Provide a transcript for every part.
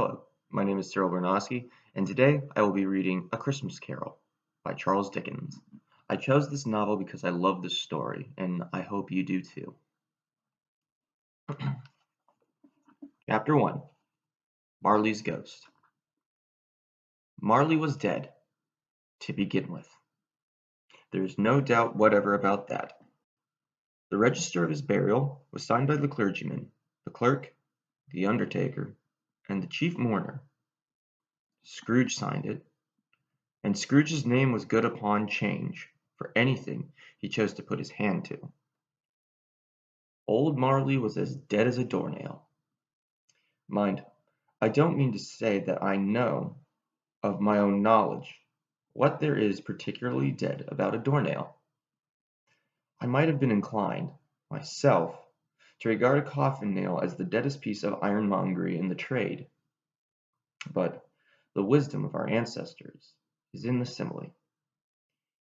Hello, my name is Cyril Buranosky, and today I will be reading A Christmas Carol by Charles Dickens. I chose this novel because I love this story, and I hope you do too. Chapter 1 Marley's Ghost. Marley was dead, to begin with. There is no doubt whatever about that. The register of his burial was signed by the clergyman, the clerk, the undertaker, and the chief mourner. Scrooge signed it, and Scrooge's name was good upon change for anything he chose to put his hand to. Old Marley was as dead as a doornail. Mind, I don't mean to say that I know, of my own knowledge, what there is particularly dead about a doornail. I might have been inclined, myself, to regard a coffin nail as the deadest piece of ironmongery in the trade. But the wisdom of our ancestors is in the simile,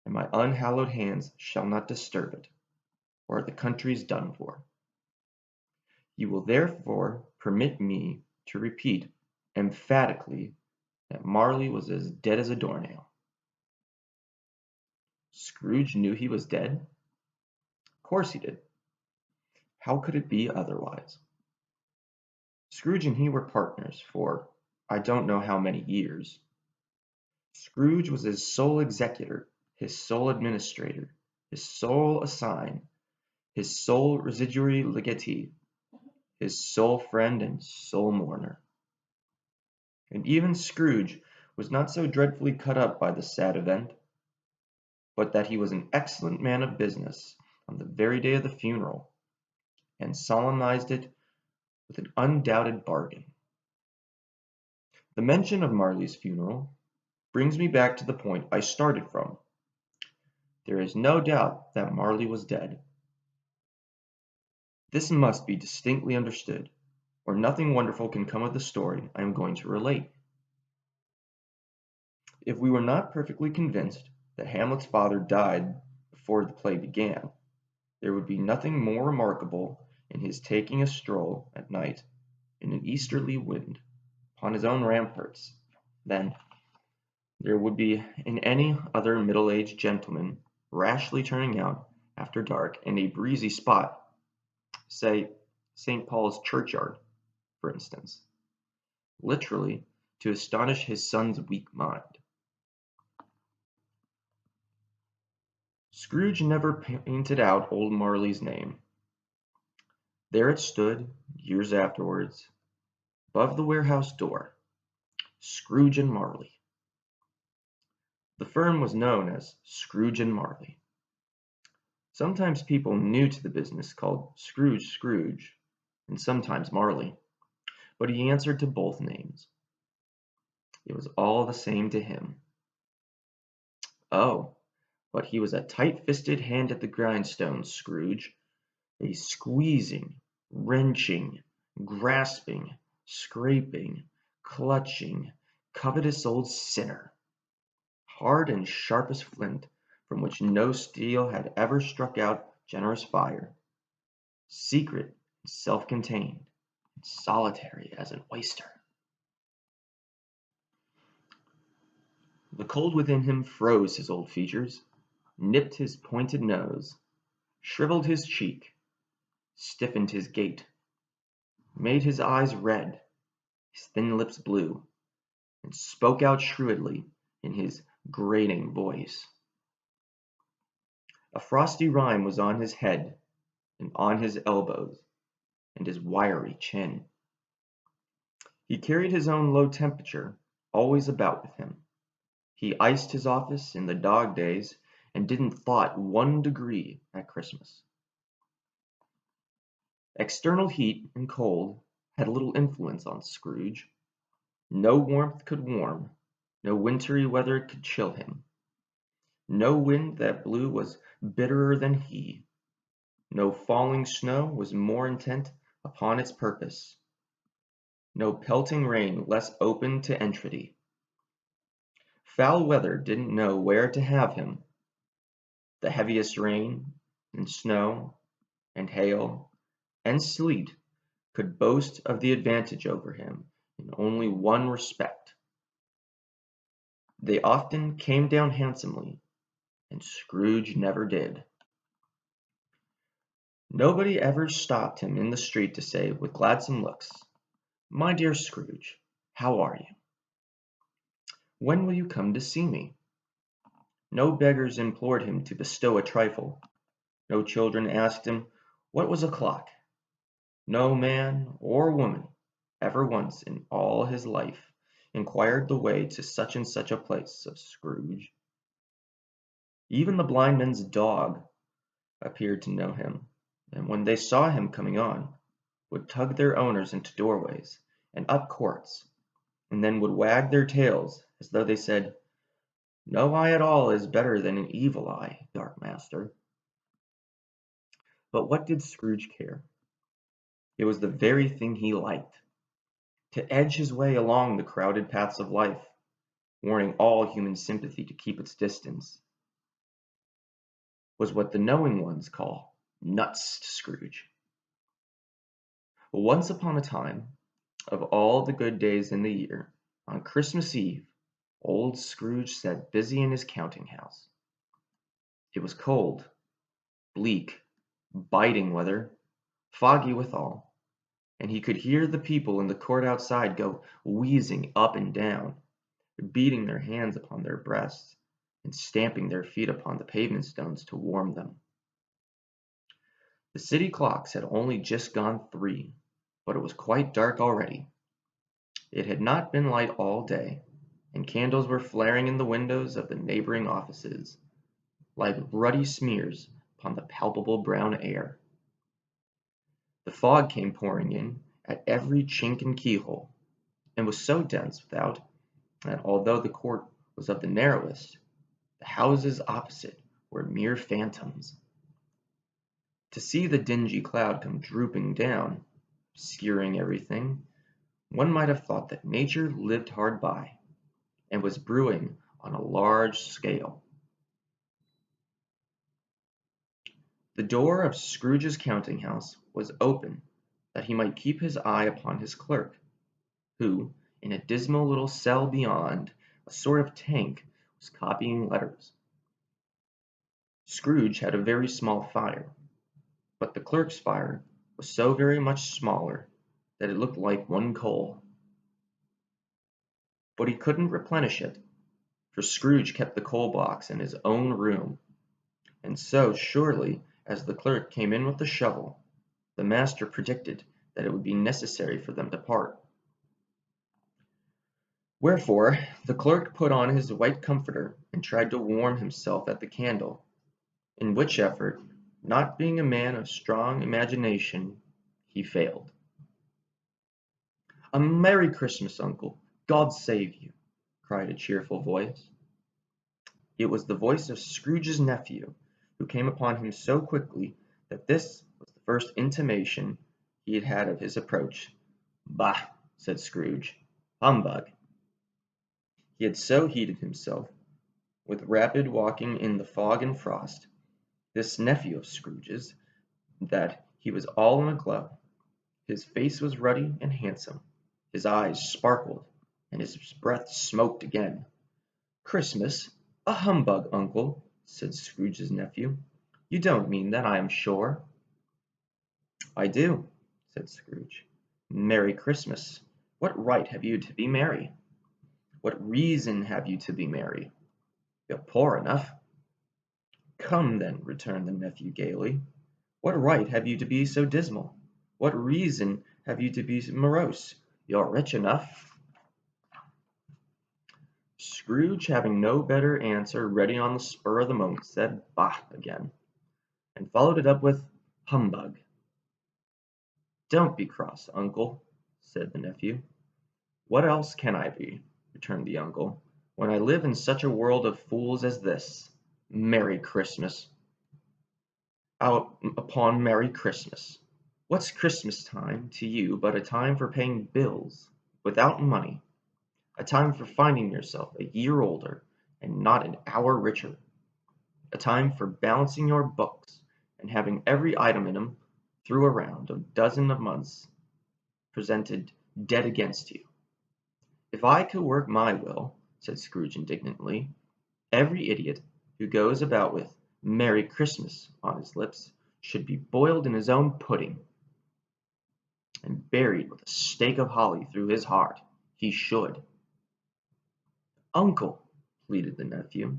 and my unhallowed hands shall not disturb it, or the country's done for. You will therefore permit me to repeat emphatically that Marley was as dead as a doornail. Scrooge knew he was dead? Of course he did. How could it be otherwise? Scrooge and he were partners for I don't know how many years. Scrooge was his sole executor, his sole administrator, his sole assign, his sole residuary legatee, his sole friend and sole mourner. And even Scrooge was not so dreadfully cut up by the sad event, but that he was an excellent man of business on the very day of the funeral, and solemnized it with an undoubted bargain. The mention of Marley's funeral brings me back to the point I started from. There is no doubt that Marley was dead. This must be distinctly understood, or nothing wonderful can come of the story I am going to relate. If we were not perfectly convinced that Hamlet's father died before the play began, there would be nothing more remarkable in his taking a stroll at night in an easterly wind upon his own ramparts than there would be in any other middle-aged gentleman rashly turning out after dark in a breezy spot, say St. Paul's churchyard, for instance, literally to astonish his son's weak mind. Scrooge never painted out old Marley's name. There it stood, years afterwards, above the warehouse door, Scrooge and Marley. The firm was known as Scrooge and Marley. Sometimes people new to the business called Scrooge, and sometimes Marley, but he answered to both names. It was all the same to him. Oh, but he was a tight-fisted hand at the grindstone, Scrooge, a squeezing, wrenching, grasping, scraping, clutching, covetous old sinner, hard and sharp as flint, from which no steel had ever struck out generous fire, secret and self-contained, and solitary as an oyster. The cold within him froze his old features, nipped his pointed nose, shriveled his cheek, stiffened his gait, made his eyes red, his thin lips blue, and spoke out shrewdly in his grating voice. A frosty rime was on his head and on his elbows and his wiry chin. He carried his own low temperature always about with him. He iced his office in the dog days and didn't thaw 1 degree at Christmas. External heat and cold had little influence on Scrooge. No warmth could warm, no wintry weather could chill him. No wind that blew was bitterer than he. No falling snow was more intent upon its purpose. No pelting rain less open to entreaty. Foul weather didn't know where to have him. The heaviest rain, and snow, and hail, and sleet could boast of the advantage over him in only one respect. They often came down handsomely, and Scrooge never did. Nobody ever stopped him in the street to say, with gladsome looks, "My dear Scrooge, how are you? When will you come to see me?" No beggars implored him to bestow a trifle. No children asked him what was o'clock. No man or woman ever once in all his life inquired the way to such and such a place of Scrooge. Even the blind men's dog appeared to know him, and when they saw him coming on, would tug their owners into doorways and up courts, and then would wag their tails as though they said, "No eye at all is better than an evil eye, dark master." But what did Scrooge care? It was the very thing he liked, to edge his way along the crowded paths of life, warning all human sympathy to keep its distance, was what the knowing ones call nuts to Scrooge. Once upon a time, of all the good days in the year, on Christmas Eve, old Scrooge sat busy in his counting house. It was cold, bleak, biting weather, foggy withal, and he could hear the people in the court outside go wheezing up and down, beating their hands upon their breasts, and stamping their feet upon the pavement stones to warm them. The city clocks had only just gone 3, but it was quite dark already. It had not been light all day, and candles were flaring in the windows of the neighboring offices, like ruddy smears upon the palpable brown air. The fog came pouring in at every chink and keyhole, and was so dense without that although the court was of the narrowest, the houses opposite were mere phantoms. To see the dingy cloud come drooping down, obscuring everything, one might have thought that nature lived hard by, and was brewing on a large scale. The door of Scrooge's counting house was open that he might keep his eye upon his clerk, who, in a dismal little cell beyond, a sort of tank, was copying letters. Scrooge had a very small fire, but the clerk's fire was so very much smaller that it looked like one coal. But he couldn't replenish it, for Scrooge kept the coal box in his own room, and so surely as the clerk came in with the shovel, the master predicted that it would be necessary for them to part. Wherefore the clerk put on his white comforter and tried to warm himself at the candle, in which effort, not being a man of strong imagination, he failed. "A Merry Christmas, uncle! God save you!" cried a cheerful voice. It was the voice of Scrooge's nephew, who came upon him so quickly that this was the first intimation he had had of his approach. "Bah!" said Scrooge. "Humbug!" He had so heated himself, with rapid walking in the fog and frost, this nephew of Scrooge's, that he was all in a glow. His face was ruddy and handsome, his eyes sparkled, and his breath smoked again. "Christmas! A humbug, uncle!" said Scrooge's nephew. "You don't mean that, I am sure." "I do," said Scrooge. "Merry Christmas! What right have you to be merry? What reason have you to be merry? You're poor enough." "Come, then," returned the nephew gaily, "what right have you to be so dismal? What reason have you to be morose? You're rich enough." Scrooge, having no better answer ready on the spur of the moment, said "Bah!" again, and followed it up with "Humbug!" "Don't be cross, uncle," said the nephew. "What else can I be," returned the uncle, "when I live in such a world of fools as this? Merry Christmas! Out upon Merry Christmas! What's Christmas time to you but a time for paying bills without money? A time for finding yourself a year older and not an hour richer. A time for balancing your books and having every item in 'em through a round of dozen of months presented dead against you. "If I could work my will," said Scrooge indignantly, "every idiot who goes about with 'Merry Christmas' on his lips should be boiled in his own pudding, and buried with a stake of holly through his heart. He should." "Uncle," pleaded the nephew.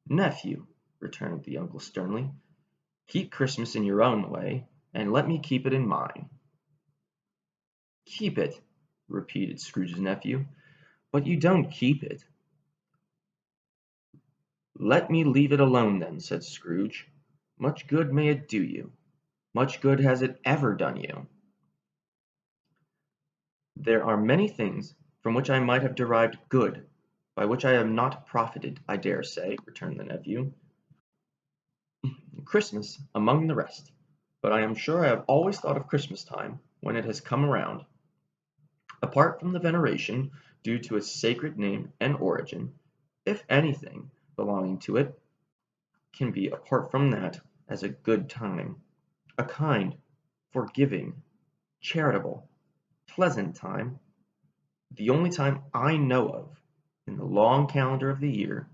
"Nephew," returned the uncle sternly, "keep Christmas in your own way, and let me keep it in mine." "Keep it," repeated Scrooge's nephew, "but you don't keep it." "Let me leave it alone then," said Scrooge. "Much good may it do you. Much good has it ever done you." "There are many things from which I might have derived good, by which I have not profited, I dare say," returned the nephew. "Christmas among the rest. But I am sure I have always thought of Christmas time, when it has come around, apart from the veneration due to its sacred name and origin, if anything belonging to it can be apart from that, as a good time, a kind, forgiving, charitable, pleasant time, the only time I know of in the long calendar of the year,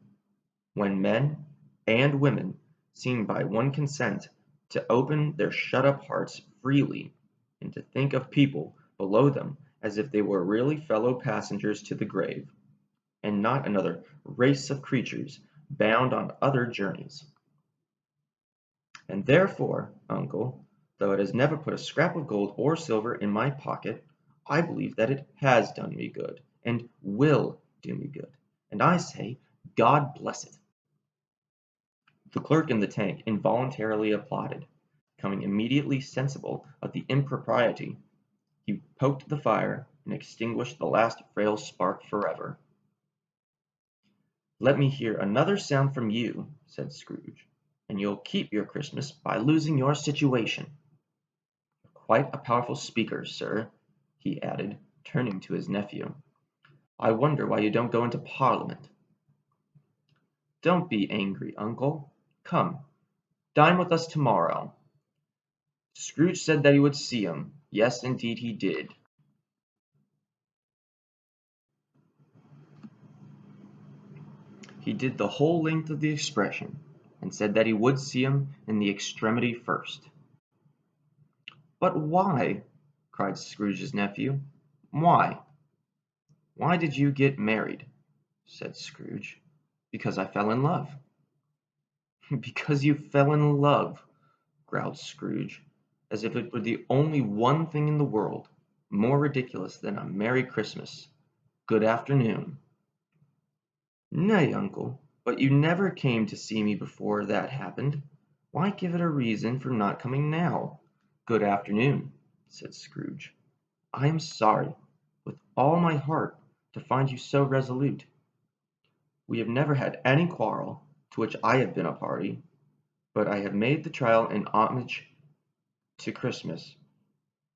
when men and women seem by one consent to open their shut-up hearts freely, and to think of people below them as if they were really fellow passengers to the grave, and not another race of creatures bound on other journeys. And therefore, uncle, though it has never put a scrap of gold or silver in my pocket, I believe that it has done me good, and will do me good, and I say, God bless it." The clerk in the tank involuntarily applauded. Becoming immediately sensible of the impropriety, he poked the fire, and extinguished the last frail spark forever. "Let me hear another sound from you," said Scrooge, "and you'll keep your Christmas by losing your situation. Quite a powerful speaker, sir," he added, turning to his nephew. "I wonder why you don't go into Parliament." "Don't be angry, uncle. Come, dine with us tomorrow." Scrooge said that he would see him. Yes, indeed he did. He did the whole length of the expression, and said that he would see him in the extremity first. "But why?" cried Scrooge's nephew. "Why?" "Why did you get married?" said Scrooge. "Because I fell in love." "Because you fell in love," growled Scrooge, as if it were the only one thing in the world more ridiculous than a Merry Christmas. "Good afternoon." "Nay, uncle, but you never came to see me before that happened. Why give it a reason for not coming now?" "Good afternoon," said Scrooge. "I am sorry, with all my heart, to find you so resolute. We have never had any quarrel to which I have been a party, but I have made the trial in homage to Christmas,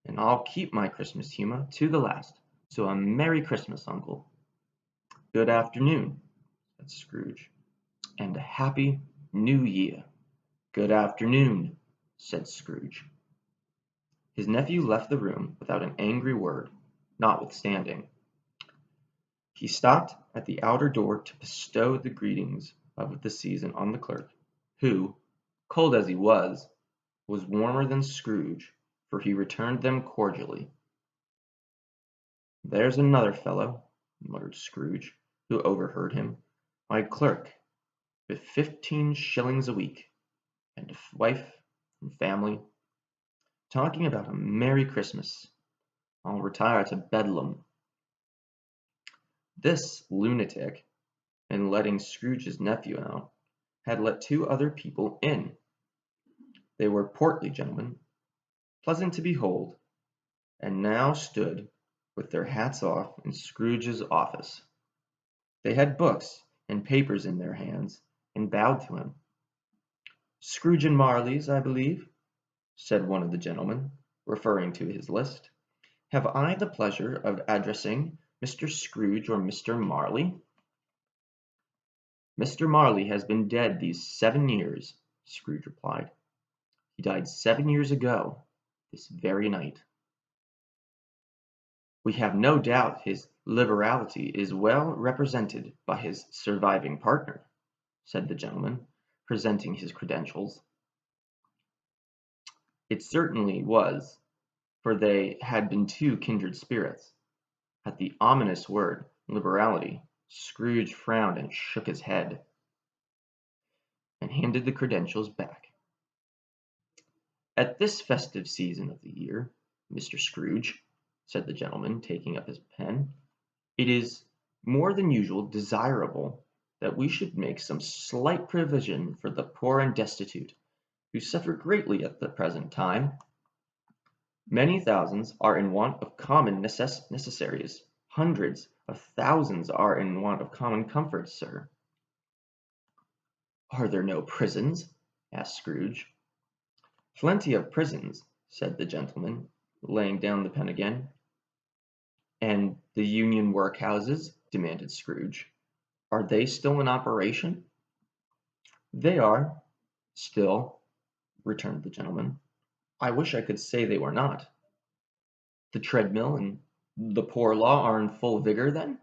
and I'll keep my Christmas humour to the last. So a Merry Christmas, uncle." "Good afternoon," said Scrooge, "and a Happy New Year." "Good afternoon," said Scrooge. His nephew left the room without an angry word, notwithstanding. He stopped at the outer door to bestow the greetings of the season on the clerk, who, cold as he was warmer than Scrooge, for he returned them cordially. "There's another fellow," muttered Scrooge, who overheard him. "My clerk, with 15 shillings a week, and a wife and family, talking about a Merry Christmas. I'll retire to Bedlam." This lunatic, in letting Scrooge's nephew out, had let two other people in. They were portly gentlemen, pleasant to behold, and now stood with their hats off in Scrooge's office. They had books and papers in their hands, and bowed to him. "Scrooge and Marley's, I believe," said one of the gentlemen, referring to his list. "Have I the pleasure of addressing Mr. Scrooge or Mr. Marley?" "Mr. Marley has been dead these 7 years," Scrooge replied. "He died 7 years ago, this very night." We have no doubt his liberality is well represented by his surviving partner, said the gentleman, presenting his credentials. It certainly was, for they had been two kindred spirits. At the ominous word, liberality, Scrooge frowned and shook his head, and handed the credentials back. At this festive season of the year, Mr. Scrooge, said the gentleman, taking up his pen, it is more than usual desirable that we should make some slight provision for the poor and destitute, who suffer greatly at the present time. Many thousands are in want of common necessaries. Hundreds of thousands are in want of common comforts, sir. Are there no prisons? Asked Scrooge. Plenty of prisons, said the gentleman, laying down the pen again. And the Union workhouses? Demanded Scrooge. Are they still in operation? They are, still, returned the gentleman. I wish I could say they were not. The treadmill and the poor law are in full vigor, then?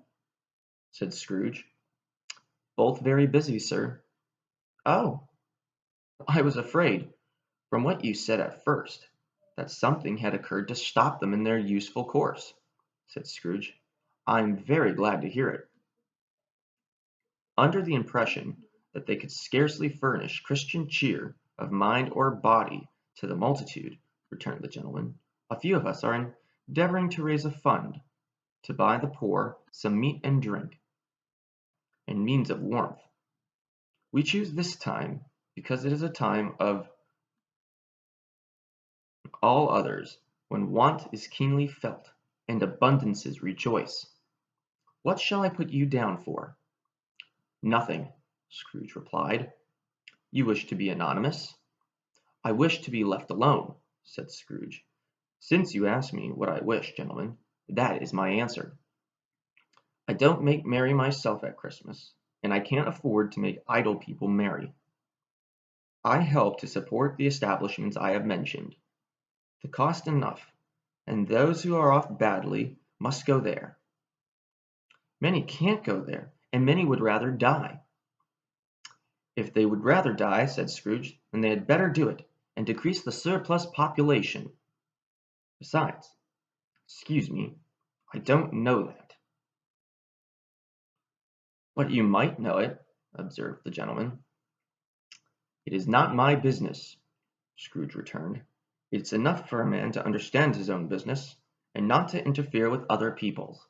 Said Scrooge. Both very busy, sir. Oh, I was afraid, from what you said at first, that something had occurred to stop them in their useful course, said Scrooge. I'm very glad to hear it. Under the impression that they could scarcely furnish Christian cheer of mind or body to the multitude, returned the gentleman, a few of us are endeavoring to raise a fund to buy the poor some meat and drink, and means of warmth. We choose this time because it is a time of all others when want is keenly felt and abundances rejoice. What shall I put you down for? Nothing, Scrooge replied. You wish to be anonymous? I wish to be left alone, said Scrooge. Since you ask me what I wish, gentlemen, that is my answer. I don't make merry myself at Christmas, and I can't afford to make idle people merry. I help to support the establishments I have mentioned. The cost enough, and those who are off badly must go there. Many can't go there, and many would rather die. If they would rather die, said Scrooge, then they had better do it, and decrease the surplus population. Besides, excuse me, I don't know that. But you might know it, observed the gentleman. It is not my business, Scrooge returned. It's enough for a man to understand his own business, and not to interfere with other people's.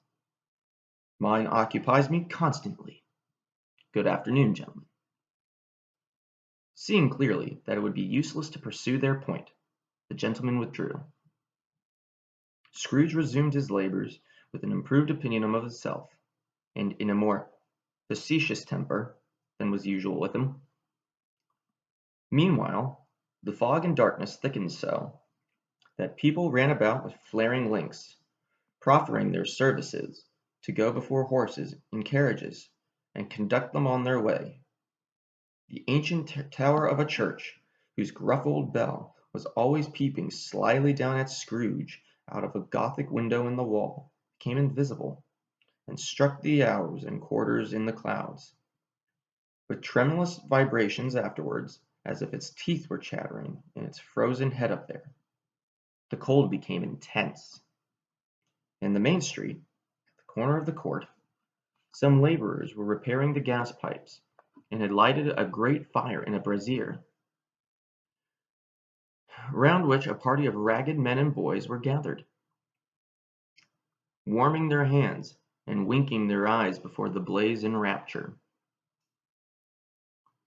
Mine occupies me constantly. Good afternoon, gentlemen. Seeing clearly that it would be useless to pursue their point, the gentleman withdrew. Scrooge resumed his labors with an improved opinion of himself, and in a more facetious temper than was usual with him. Meanwhile, the fog and darkness thickened so that people ran about with flaring links, proffering their services to go before horses in carriages and conduct them on their way. The ancient tower of a church, whose gruff old bell was always peeping slyly down at Scrooge out of a Gothic window in the wall, became invisible, and struck the hours and quarters in the clouds, with tremulous vibrations afterwards, as if its teeth were chattering in its frozen head up there. The cold became intense. In the main street, at the corner of the court, some laborers were repairing the gas pipes, and had lighted a great fire in a brazier, round which a party of ragged men and boys were gathered, warming their hands and winking their eyes before the blaze in rapture.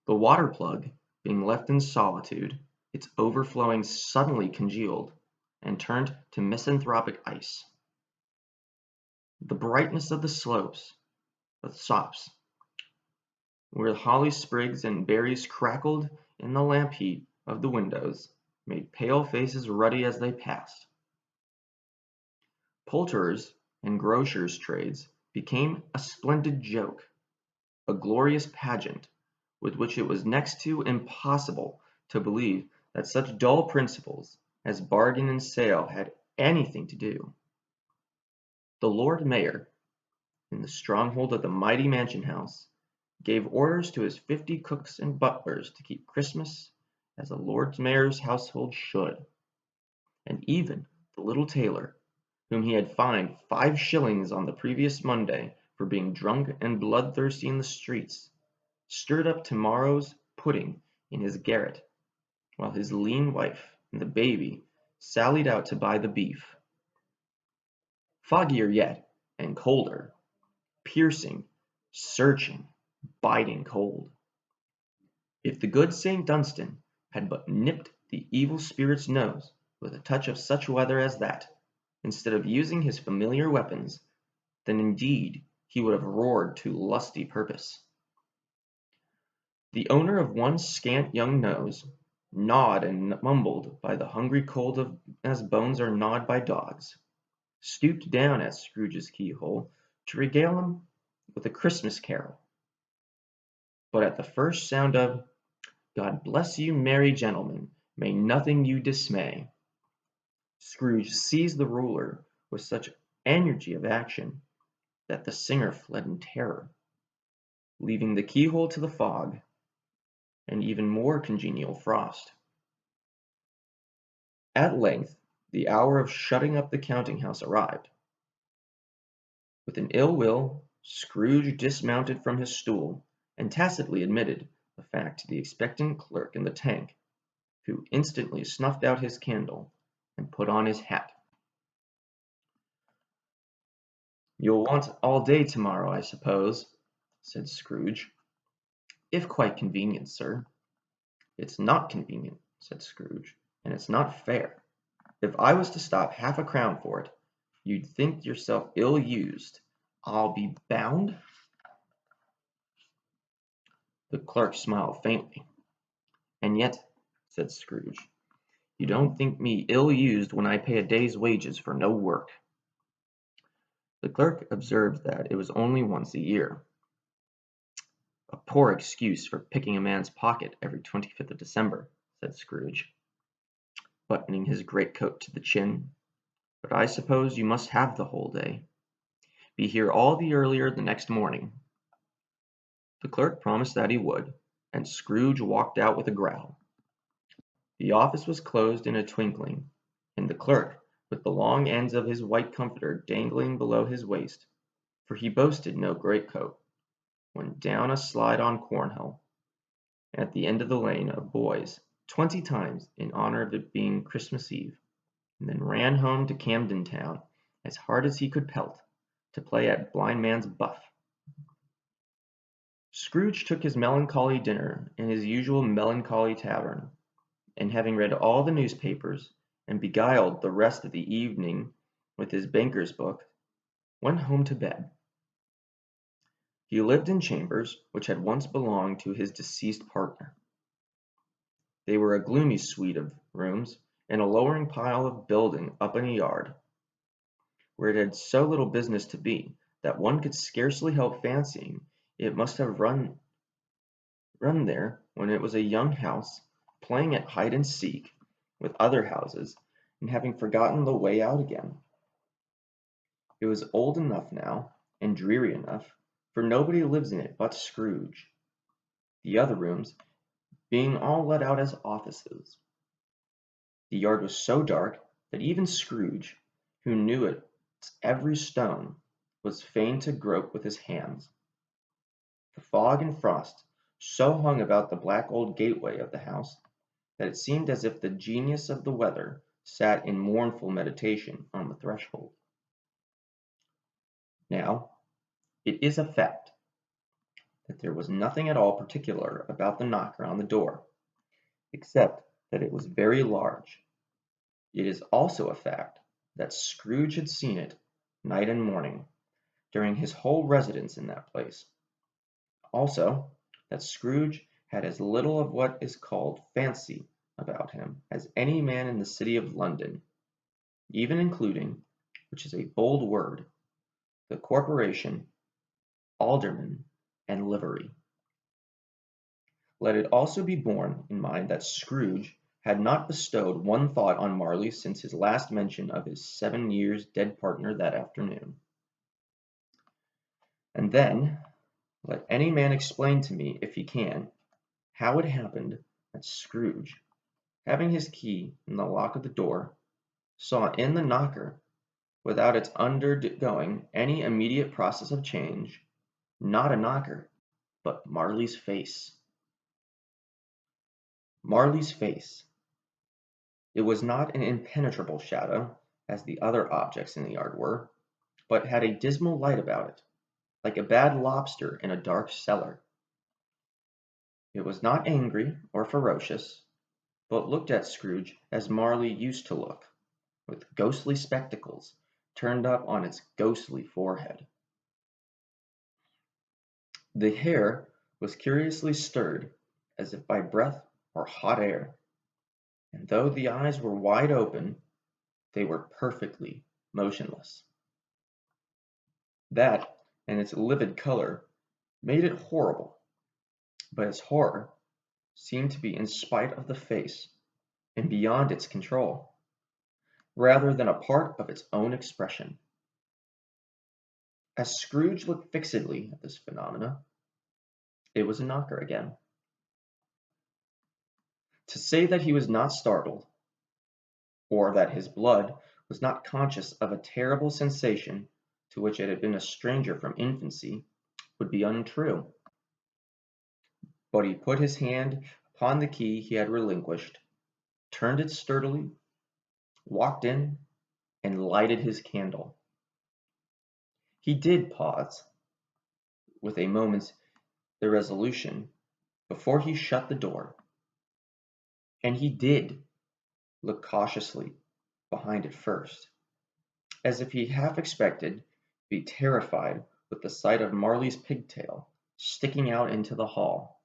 The water plug being left in solitude, its overflowing suddenly congealed, and turned to misanthropic ice. The brightness of the slopes, the sops, where holly sprigs and berries crackled in the lamp heat of the windows, made pale faces ruddy as they passed. Poulterers' and grocers' trades became a splendid joke, a glorious pageant, with which it was next to impossible to believe that such dull principles as bargain and sale had anything to do. The Lord Mayor, in the stronghold of the mighty mansion house, gave orders to his 50 cooks and butlers to keep Christmas as a Lord Mayor's household should, and even the little tailor, whom he had fined 5 shillings on the previous Monday for being drunk and bloodthirsty in the streets, stirred up tomorrow's pudding in his garret, while his lean wife and the baby sallied out to buy the beef. Foggier yet, and colder, piercing, searching, biting cold. If the good St. Dunstan had but nipped the evil spirit's nose with a touch of such weather as that, instead of using his familiar weapons, then indeed he would have roared to lusty purpose. The owner of one scant young nose, gnawed and mumbled by the hungry cold as bones are gnawed by dogs, stooped down at Scrooge's keyhole to regale him with a Christmas carol. But at the first sound of "God bless you, merry gentlemen, may nothing you dismay," Scrooge seized the ruler with such energy of action that the singer fled in terror, leaving the keyhole to the fog and even more congenial frost. At length the hour of shutting up the counting-house arrived. With an ill will, Scrooge dismounted from his stool, and tacitly admitted the fact to the expectant clerk in the tank, who instantly snuffed out his candle and put on his hat. "You'll want all day tomorrow, I suppose," said Scrooge. "If quite convenient, sir." "It's not convenient," said Scrooge, "and it's not fair. If I was to stop half a crown for it, you'd think yourself ill-used, I'll be bound." The clerk smiled faintly. "And yet," said Scrooge, "you don't think me ill-used when I pay a day's wages for no work." The clerk observed that it was only once a year. "A poor excuse for picking a man's pocket every 25th of December," said Scrooge, buttoning his greatcoat to the chin. "But I suppose you must have the whole day. Be here all the earlier the next morning." The clerk promised that he would, and Scrooge walked out with a growl. The office was closed in a twinkling, and the clerk, with the long ends of his white comforter dangling below his waist, for he boasted no greatcoat, went down a slide on Cornhill, at the end of the lane of boys 20 times in honor of it being Christmas Eve, and then ran home to Camden Town as hard as he could pelt, to play at blind man's buff. Scrooge took his melancholy dinner in his usual melancholy tavern, and having read all the newspapers, and beguiled the rest of the evening with his banker's book, went home to bed. He lived in chambers which had once belonged to his deceased partner. They were a gloomy suite of rooms in a lowering pile of building up in a yard, where it had so little business to be that one could scarcely help fancying it must have run there when it was a young house, playing at hide-and-seek with other houses, and having forgotten the way out again. It was old enough now, and dreary enough, for nobody lives in it but Scrooge, the other rooms being all let out as offices. The yard was so dark that even Scrooge, who knew its every stone, was fain to grope with his hands. The fog and frost so hung about the black old gateway of the house that it seemed as if the genius of the weather sat in mournful meditation on the threshold. Now, it is a fact that there was nothing at all particular about the knocker on the door, except that it was very large. It is also a fact that Scrooge had seen it night and morning during his whole residence in that place. Also, that Scrooge had as little of what is called fancy about him as any man in the city of London, even including, which is a bold word, the corporation, aldermen, and livery. Let it also be borne in mind that Scrooge had not bestowed one thought on Marley since his last mention of his 7 years dead partner that afternoon. And then let any man explain to me, if he can, how it happened that Scrooge, having his key in the lock of the door, saw in the knocker, without its undergoing any immediate process of change, not a knocker, but Marley's face. Marley's face. It was not an impenetrable shadow, as the other objects in the yard were, but had a dismal light about it, like a bad lobster in a dark cellar. It was not angry or ferocious, but looked at Scrooge as Marley used to look, with ghostly spectacles turned up on its ghostly forehead. The hair was curiously stirred, as if by breath or hot air, and though the eyes were wide open, they were perfectly motionless. That, and its livid color, made it horrible, but its horror seemed to be in spite of the face, and beyond its control, rather than a part of its own expression. As Scrooge looked fixedly at this phenomena, it was a knocker again. To say that he was not startled, or that his blood was not conscious of a terrible sensation to which it had been a stranger from infancy, would be untrue. But he put his hand upon the key he had relinquished, turned it sturdily, walked in, and lighted his candle. He did pause, with a moment's irresolution, before he shut the door, and he did look cautiously behind it first, as if he half expected to be terrified with the sight of Marley's pigtail sticking out into the hall.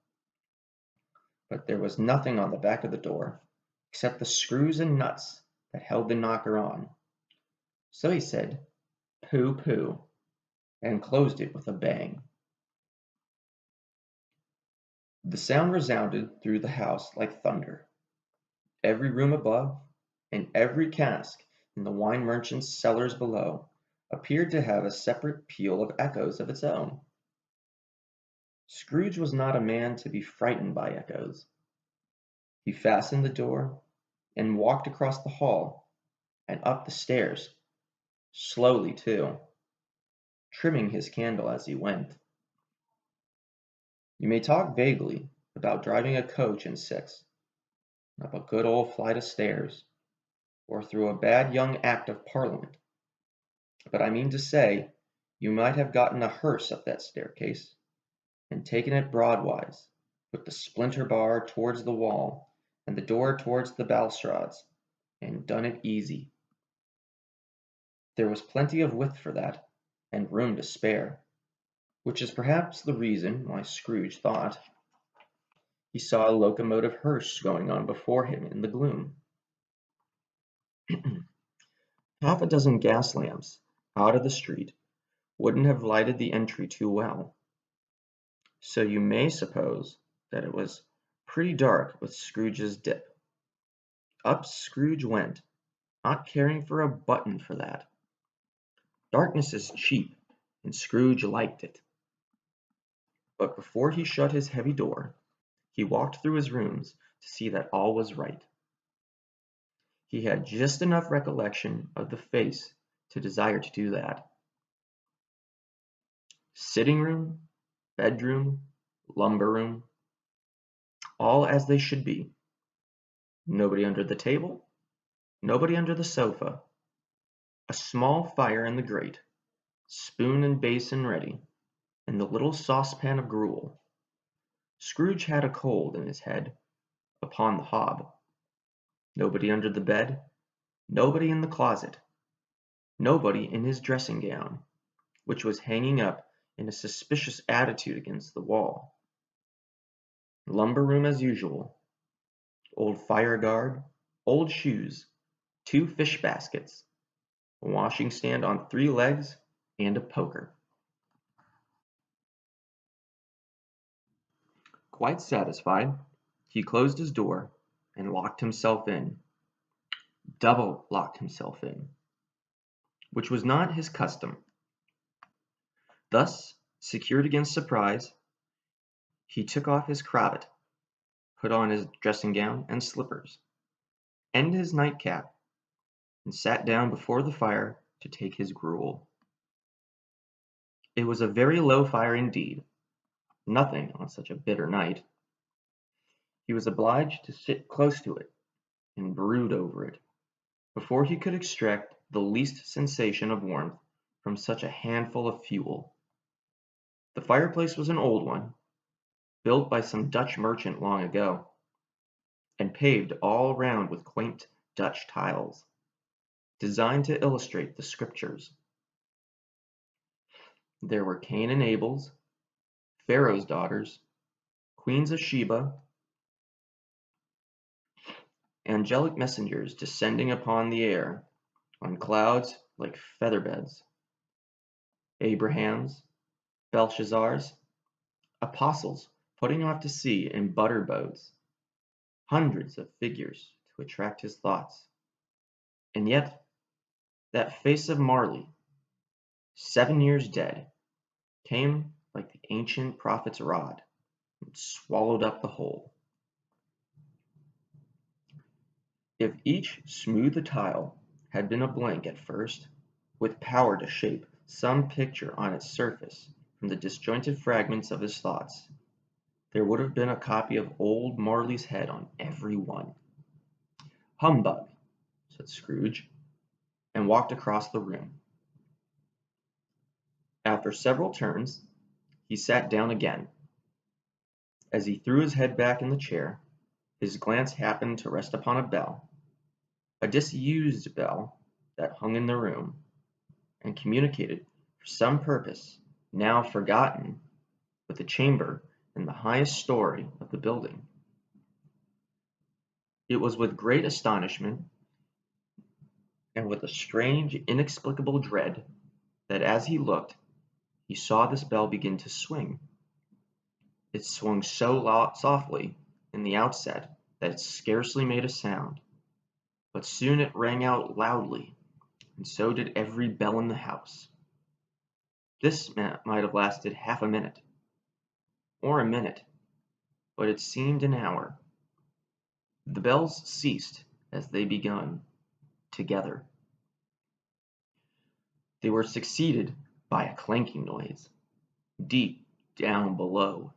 But there was nothing on the back of the door except the screws and nuts that held the knocker on. So he said, "Pooh, pooh," and closed it with a bang. The sound resounded through the house like thunder. Every room above, and every cask in the wine merchant's cellars below, appeared to have a separate peal of echoes of its own. Scrooge was not a man to be frightened by echoes. He fastened the door, and walked across the hall, and up the stairs, slowly too, trimming his candle as he went. You may talk vaguely about driving a coach and six, up a good old flight of stairs, or through a bad young Act of Parliament, but I mean to say, you might have gotten a hearse up that staircase, and taken it broadwise, with the splinter bar towards the wall, and the door towards the balustrades, and done it easy. There was plenty of width for that, and room to spare, which is perhaps the reason why Scrooge thought he saw a locomotive hearse going on before him in the gloom. Half a dozen gas lamps out of the street wouldn't have lighted the entry too well, so you may suppose that it was pretty dark with Scrooge's dip. Up Scrooge went, not caring for a button for that. Darkness is cheap, and Scrooge liked it. But before he shut his heavy door, he walked through his rooms to see that all was right. He had just enough recollection of the face to desire to do that. Sitting room, bedroom, lumber room, all as they should be. Nobody under the table, nobody under the sofa, a small fire in the grate, spoon and basin ready, and the little saucepan of gruel. Scrooge had a cold in his head, upon the hob. Nobody under the bed, nobody in the closet, nobody in his dressing gown, which was hanging up in a suspicious attitude against the wall. Lumber room as usual. Old fire guard, old shoes, 2 fish baskets, a washing stand on 3 legs, and a poker. Quite satisfied, he closed his door and locked himself in, double locked himself in, which was not his custom. Thus Secured against surprise, he took off his cravat, put on his dressing gown and slippers, and his nightcap, and sat down before the fire to take his gruel. It was a very low fire indeed, nothing on such a bitter night. He was obliged to sit close to it and brood over it, before he could extract the least sensation of warmth from such a handful of fuel. The fireplace was an old one, built by some Dutch merchant long ago, and paved all round with quaint Dutch tiles, designed to illustrate the Scriptures. There were Cain and Abel's, Pharaoh's daughters, queens of Sheba, angelic messengers descending upon the air on clouds like feather-beds, Abrahams, Belshazzars, apostles putting off to sea in butter boats, hundreds of figures to attract his thoughts. And yet, that face of Marley, 7 years dead, came like the ancient prophet's rod and swallowed up the whole. If each smooth tile had been a blank at first, with power to shape some picture on its surface from the disjointed fragments of his thoughts, there would have been a copy of old Marley's head on every one. "Humbug," said Scrooge, and walked across the room. After several turns, he sat down again. As he threw his head back in the chair, his glance happened to rest upon a bell, a disused bell that hung in the room, and communicated for some purpose, now forgotten, with the chamber in the highest story of the building. It was with great astonishment, and with a strange, inexplicable dread, that as he looked, he saw this bell begin to swing. It swung so softly in the outset that it scarcely made a sound, but soon it rang out loudly, and so did every bell in the house. This might have lasted half a minute, or a minute, but it seemed an hour. The bells ceased as they begun, together. They were succeeded by a clanking noise, deep down below,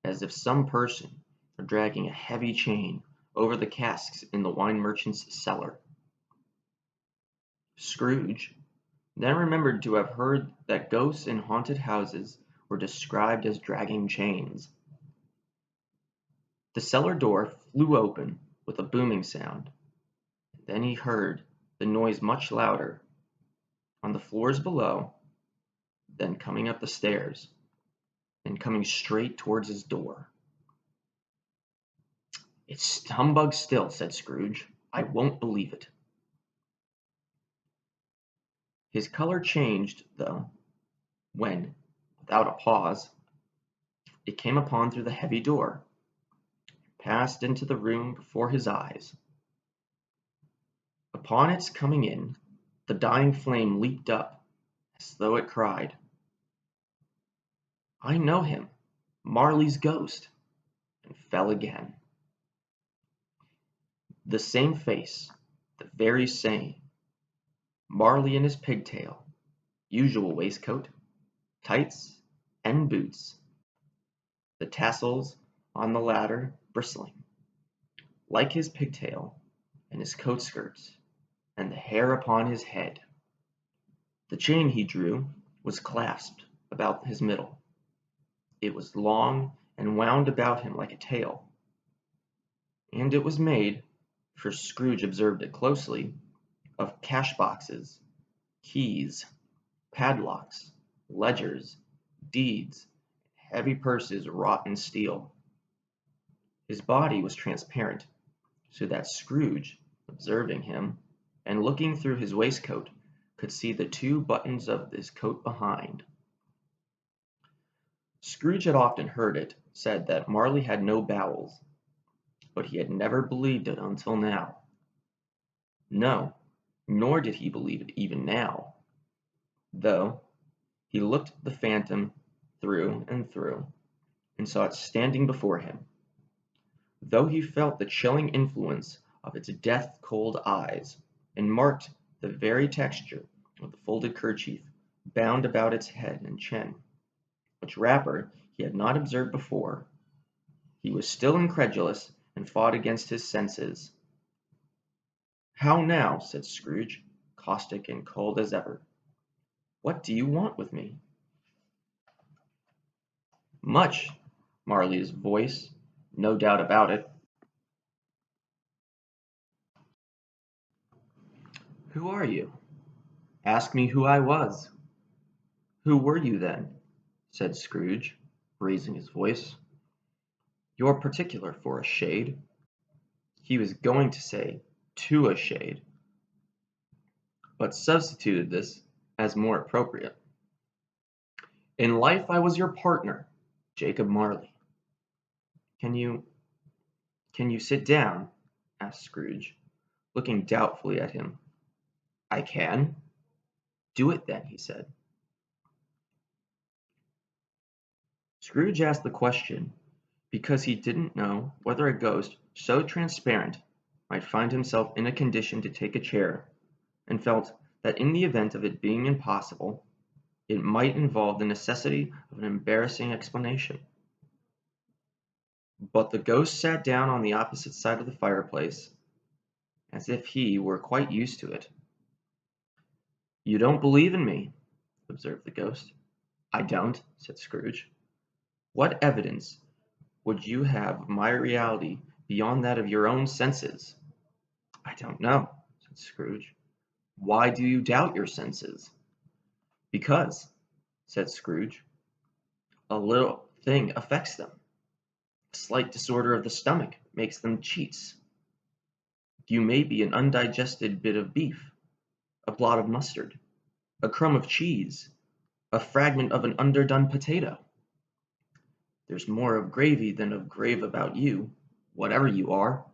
as if some person were dragging a heavy chain over the casks in the wine merchant's cellar. Scrooge then remembered to have heard that ghosts in haunted houses were described as dragging chains. The cellar door flew open with a booming sound. Then he heard the noise much louder, on the floors below, then coming up the stairs, and coming straight towards his door. "It's humbug still," said Scrooge. "I won't believe it." His color changed, though, when, without a pause, it came upon through the heavy door, passed into the room before his eyes. Upon its coming in, the dying flame leaped up, as though it cried, "I know him, Marley's ghost," and fell again. The same face, the very same. Marley in his pigtail, usual waistcoat, tights, and boots, the tassels on the latter bristling, like his pigtail, and his coat skirts, and the hair upon his head. The chain he drew was clasped about his middle. It was long and wound about him like a tail, and it was made, for Scrooge observed it closely, of cash boxes, keys, padlocks, ledgers, deeds, heavy purses wrought in steel. His body was transparent, so that Scrooge, observing him, and looking through his waistcoat, could see the 2 buttons of his coat behind. Scrooge had often heard it said that Marley had no bowels, but he had never believed it until now. No, nor did he believe it even now, though he looked the phantom through and through, and saw it standing before him. Though he felt the chilling influence of its death-cold eyes, and marked the very texture of the folded kerchief bound about its head and chin, which wrapper he had not observed before, he was still incredulous and fought against his senses. "How now?" said Scrooge, caustic and cold as ever. "What do you want with me?" "Much," Marley's voice, no doubt about it. "Who are you?" "Ask me who I was." "Who were you then?" said Scrooge, raising his voice. "You're particular for a shade." He was going to say "to a shade," but substituted this as more appropriate. "In life I was your partner, Jacob Marley." Can you sit down?" asked Scrooge, looking doubtfully at him. "I can." "Do it then," he said. Scrooge asked the question because he didn't know whether a ghost so transparent might find himself in a condition to take a chair, and felt that in the event of it being impossible, it might involve the necessity of an embarrassing explanation. But the ghost sat down on the opposite side of the fireplace, as if he were quite used to it. "You don't believe in me," observed the ghost. "I don't," said Scrooge. "What evidence would you have of my reality beyond that of your own senses?" "I don't know," said Scrooge. "Why do you doubt your senses?" "Because," said Scrooge, "a little thing affects them. A slight disorder of the stomach makes them cheats. You may be an undigested bit of beef, a blot of mustard, a crumb of cheese, a fragment of an underdone potato. There's more of gravy than of grave about you, whatever you are."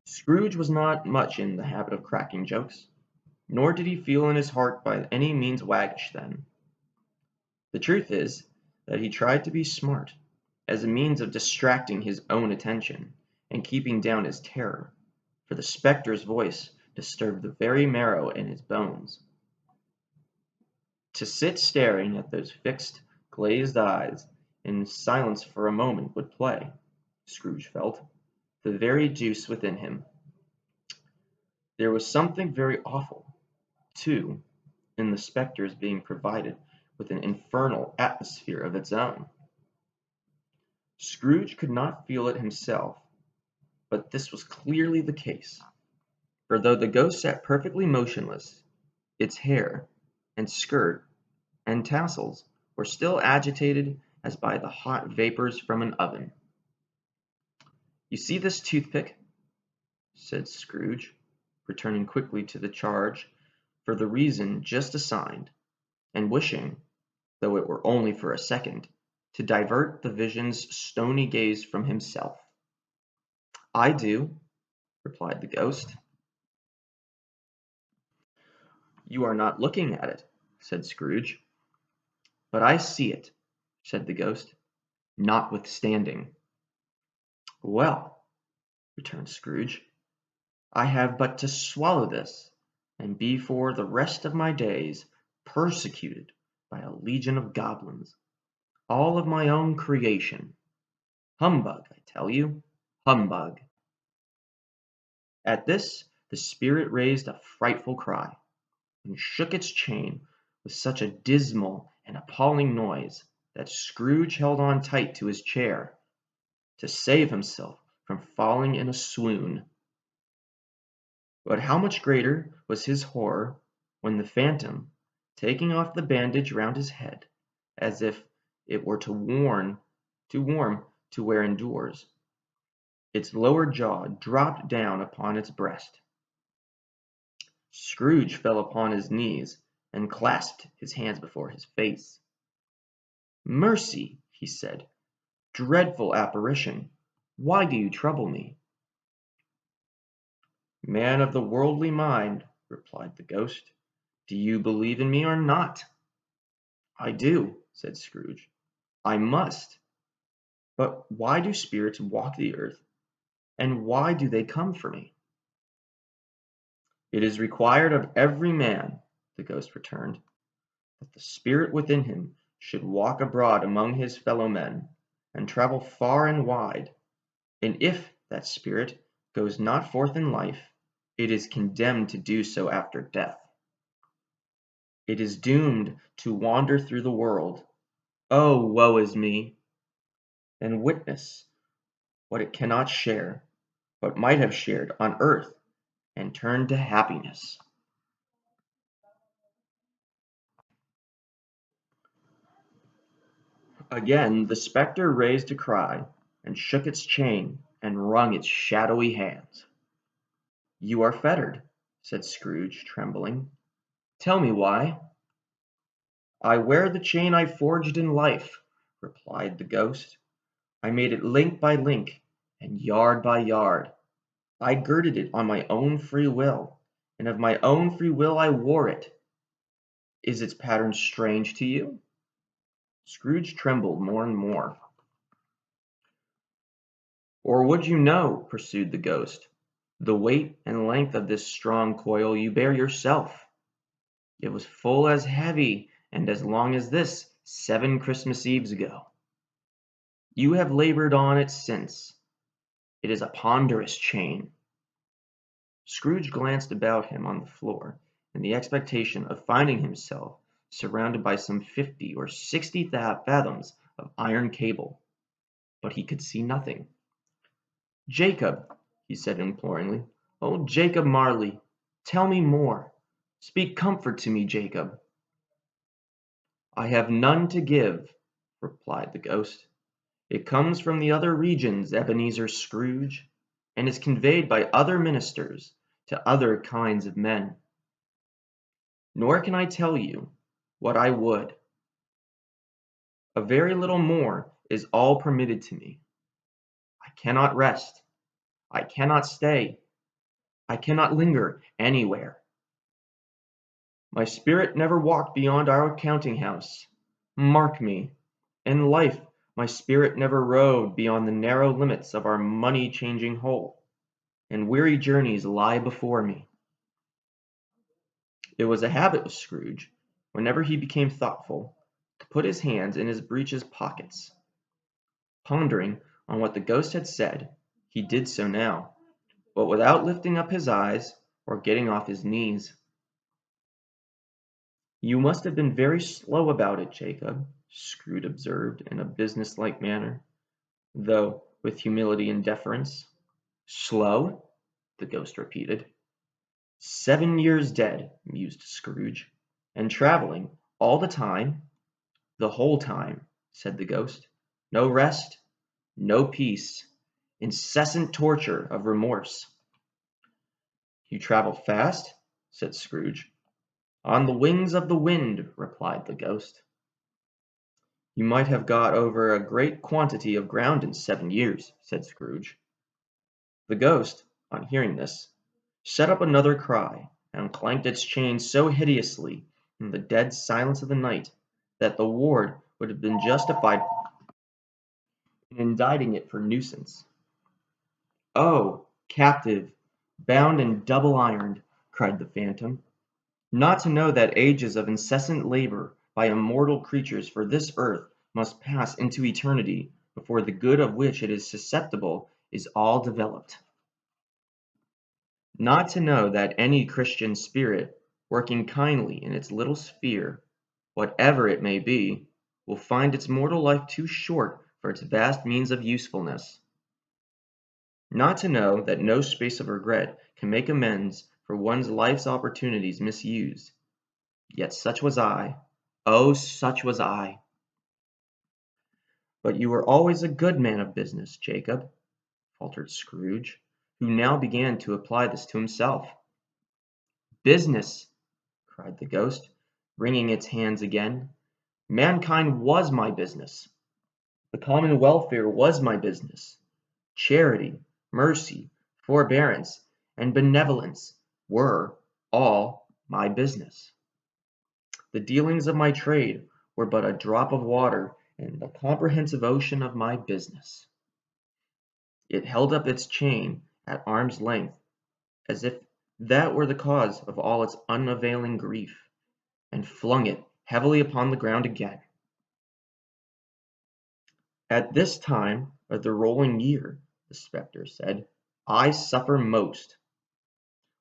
Scrooge was not much in the habit of cracking jokes, nor did he feel in his heart by any means waggish then. The truth is that he tried to be smart, as a means of distracting his own attention, and keeping down his terror, for the spectre's voice disturbed the very marrow in his bones. To sit staring at those fixed, glazed eyes in silence for a moment would play, Scrooge felt, the very deuce within him. There was something very awful, too, in the spectre's being provided with an infernal atmosphere of its own. Scrooge could not feel it himself, but this was clearly the case, for though the ghost sat perfectly motionless, its hair, and skirt, and tassels were still agitated as by the hot vapors from an oven. "You see this toothpick?" said Scrooge, returning quickly to the charge for the reason just assigned, and wishing, though it were only for a second, to divert the vision's stony gaze from himself. "I do," replied the ghost. "You are not looking at it," said Scrooge. "But I see it," said the ghost, "notwithstanding." "Well," returned Scrooge, "I have but to swallow this, and be for the rest of my days persecuted by a legion of goblins, all of my own creation. Humbug, I tell you, humbug." At this the spirit raised a frightful cry, and shook its chain with such a dismal and appalling noise that Scrooge held on tight to his chair to save himself from falling in a swoon. But how much greater was his horror when the phantom, taking off the bandage round his head, as if it were too warm to wear indoors, its lower jaw dropped down upon its breast. Scrooge fell upon his knees and clasped his hands before his face. "Mercy!" he said. "Dreadful apparition! Why do you trouble me?" "Man of the worldly mind," replied the ghost, "do you believe in me or not?" "I do," said Scrooge. "I must. But why do spirits walk the earth, and why do they come for me?" "It is required of every man," the ghost returned, "that the spirit within him should walk abroad among his fellow men, and travel far and wide, and if that spirit goes not forth in life, it is condemned to do so after death. It is doomed to wander through the world, oh, woe is me, and witness what it cannot share, but might have shared on earth, and turn to happiness." Again the spectre raised a cry, and shook its chain, and wrung its shadowy hands. "You are fettered," said Scrooge, trembling. "Tell me why." "I wear the chain I forged in life," replied the ghost. "I made it link by link, and yard by yard. I girded it on my own free will, and of my own free will I wore it. Is its pattern strange to you?" Scrooge trembled more and more. "Or would you know," pursued the ghost, "the weight and length of this strong coil you bear yourself? It was full as heavy and as long as this 7 Christmas Eves ago. You have labored on it since. It is a ponderous chain." Scrooge glanced about him on the floor, in the expectation of finding himself surrounded by some 50 or 60 fathoms of iron cable, but he could see nothing. "Jacob," he said imploringly, "oh, Jacob Marley, tell me more. Speak comfort to me, Jacob." "I have none to give," replied the ghost. "It comes from the other regions, Ebenezer Scrooge, and is conveyed by other ministers to other kinds of men. Nor can I tell you what I would. A very little more is all permitted to me. I cannot rest. I cannot stay. I cannot linger anywhere. My spirit never walked beyond our counting house. Mark me. In life my spirit never roved beyond the narrow limits of our money-changing hole, and weary journeys lie before me." It was a habit with Scrooge, whenever he became thoughtful, to put his hands in his breeches pockets. Pondering on what the ghost had said, he did so now, but without lifting up his eyes or getting off his knees. "You must have been very slow about it, Jacob," Scrooge observed in a business-like manner, though with humility and deference. "Slow?" the ghost repeated. "7 years dead," mused Scrooge. "And traveling all the time?" "The whole time," said the ghost. "No rest, no peace, incessant torture of remorse." "You travel fast?" said Scrooge. "On the wings of the wind," replied the ghost. "You might have got over a great quantity of ground in 7 years," said Scrooge. The ghost, on hearing this, set up another cry, and clanked its chain so hideously in the dead silence of the night that the ward would have been justified in indicting it for nuisance. "Oh, captive, bound and double ironed," cried the phantom, "not to know that ages of incessant labor by immortal creatures for this earth must pass into eternity before the good of which it is susceptible is all developed. Not to know that any Christian spirit, working kindly in its little sphere, whatever it may be, will find its mortal life too short for its vast means of usefulness. Not to know that no space of regret can make amends for one's life's opportunities misused. Yet such was I. Oh, such was I." "But you were always a good man of business, Jacob," faltered Scrooge, who now began to apply this to himself. "Business!" cried the ghost, wringing its hands again. "Mankind was my business. The common welfare was my business. Charity, mercy, forbearance, and benevolence were all my business. The dealings of my trade were but a drop of water in the comprehensive ocean of my business. It held up its chain at arm's length, as if that were the cause of all its unavailing grief, and flung it heavily upon the ground again. At this time of the rolling year, the spectre said, I suffer most.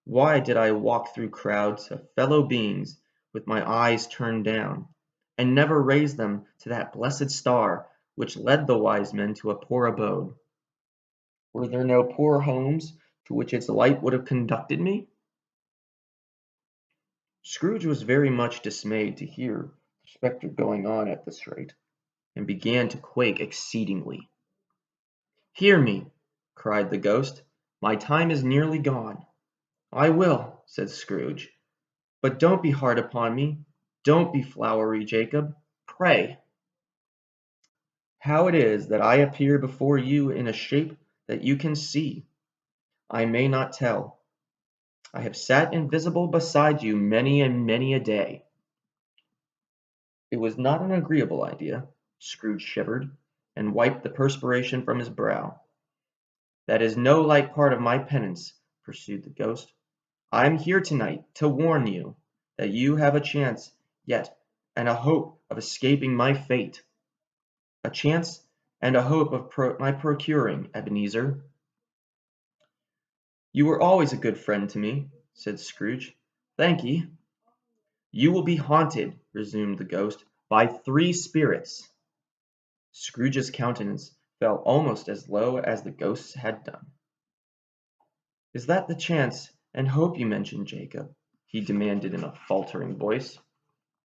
Why did I walk through crowds of fellow beings with my eyes turned down, and never raise them to that blessed star which led the wise men to a poor abode? Were there no poor homes to which its light would have conducted me? Scrooge was very much dismayed to hear the spectre going on at this rate, and began to quake exceedingly. Hear me, cried the ghost, my time is nearly gone. I will, said Scrooge, but don't be hard upon me. Don't be flowery, Jacob. Pray. How it is that I appear before you in a shape that you can see, I may not tell. I have sat invisible beside you many and many a day. It was not an agreeable idea. Scrooge shivered, and wiped the perspiration from his brow. That is no light part of my penance, pursued the ghost. I am here tonight to warn you that you have a chance yet and a hope of escaping my fate. A chance and a hope of my procuring, Ebenezer. You were always a good friend to me, said Scrooge. Thank ye. You will be haunted, resumed the ghost, by 3 spirits. Scrooge's countenance fell almost as low as the ghost's had done. Is that the chance and hope you mentioned, Jacob? He demanded in a faltering voice.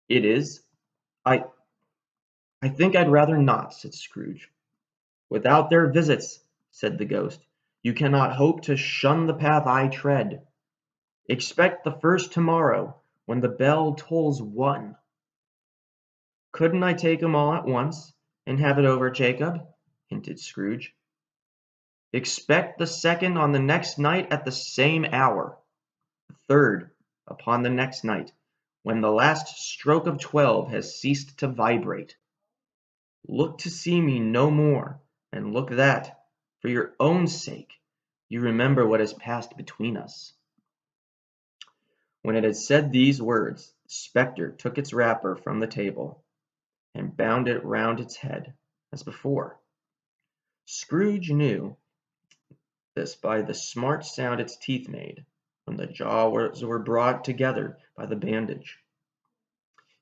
It is. I think I'd rather not, said Scrooge. Without their visits, said the ghost, you cannot hope to shun the path I tread. Expect the first tomorrow, when the bell tolls 1. Couldn't I take 'em all at once, and have it over, Jacob? Hinted Scrooge. Expect the second on the next night at the same hour. The third upon the next night, when the last stroke of 12 has ceased to vibrate. Look to see me no more, and look that, for your own sake, you remember what has passed between us. When it had said these words, the spectre took its wrapper from the table, and bound it round its head, as before. Scrooge knew this by the smart sound its teeth made, when the jaws were brought together by the bandage.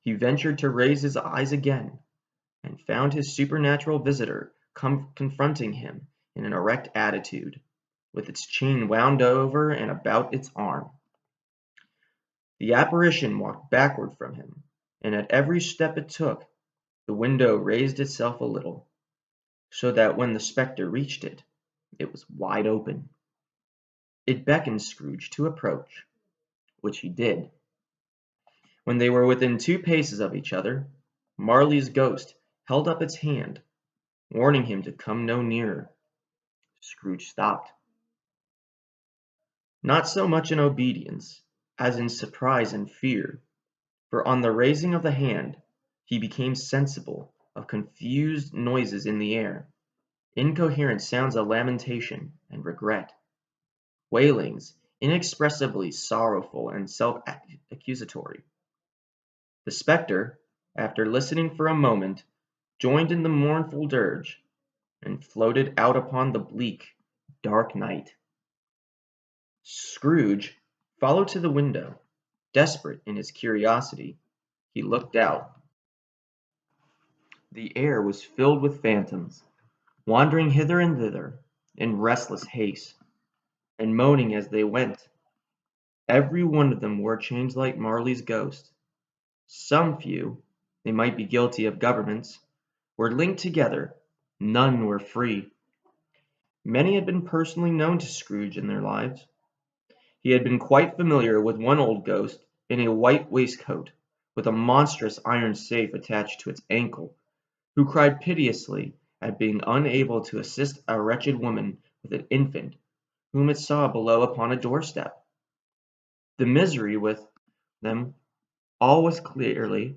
He ventured to raise his eyes again, and found his supernatural visitor confronting him in an erect attitude, with its chain wound over and about its arm. The apparition walked backward from him, and at every step it took, the window raised itself a little, so that when the spectre reached it, it was wide open. It beckoned Scrooge to approach, which he did. When they were within 2 paces of each other, Marley's ghost held up its hand, warning him to come no nearer. Scrooge stopped. Not so much in obedience as in surprise and fear, for on the raising of the hand he became sensible of confused noises in the air, incoherent sounds of lamentation and regret, wailings inexpressibly sorrowful and self-accusatory. The spectre, after listening for a moment, joined in the mournful dirge, and floated out upon the bleak, dark night. Scrooge followed to the window. Desperate in his curiosity, he looked out. The air was filled with phantoms, wandering hither and thither in restless haste, and moaning as they went. Every one of them wore chains like Marley's ghost. Some few, they might be guilty of governments, were linked together, none were free. Many had been personally known to Scrooge in their lives. He had been quite familiar with one old ghost in a white waistcoat, with a monstrous iron safe attached to its ankle, who cried piteously at being unable to assist a wretched woman with an infant, whom it saw below upon a doorstep. The misery with them all was clearly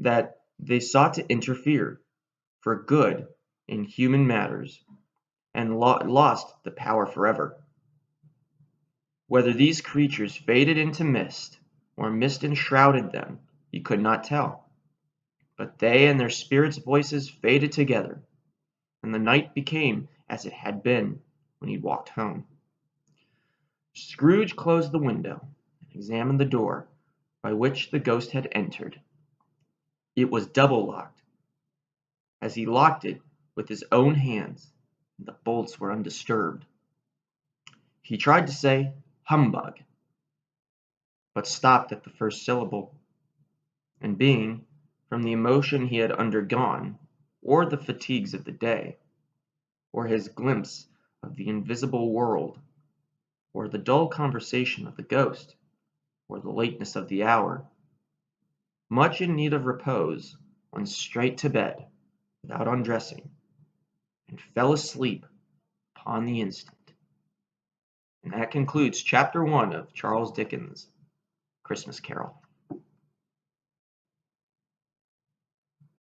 that They sought to interfere for good in human matters, and lost the power forever. Whether these creatures faded into mist, or mist enshrouded them, he could not tell. But they and their spirits' voices faded together, and the night became as it had been when he walked home. Scrooge closed the window, and examined the door by which the ghost had entered. It was double locked, as he locked it with his own hands, and the bolts were undisturbed. He tried to say "humbug," but stopped at the first syllable, and being, from the emotion he had undergone, or the fatigues of the day, or his glimpse of the invisible world, or the dull conversation of the ghost, or the lateness of the hour, much in need of repose, went straight to bed without undressing, and fell asleep upon the instant. And that concludes Chapter 1 of Charles Dickens' Christmas Carol.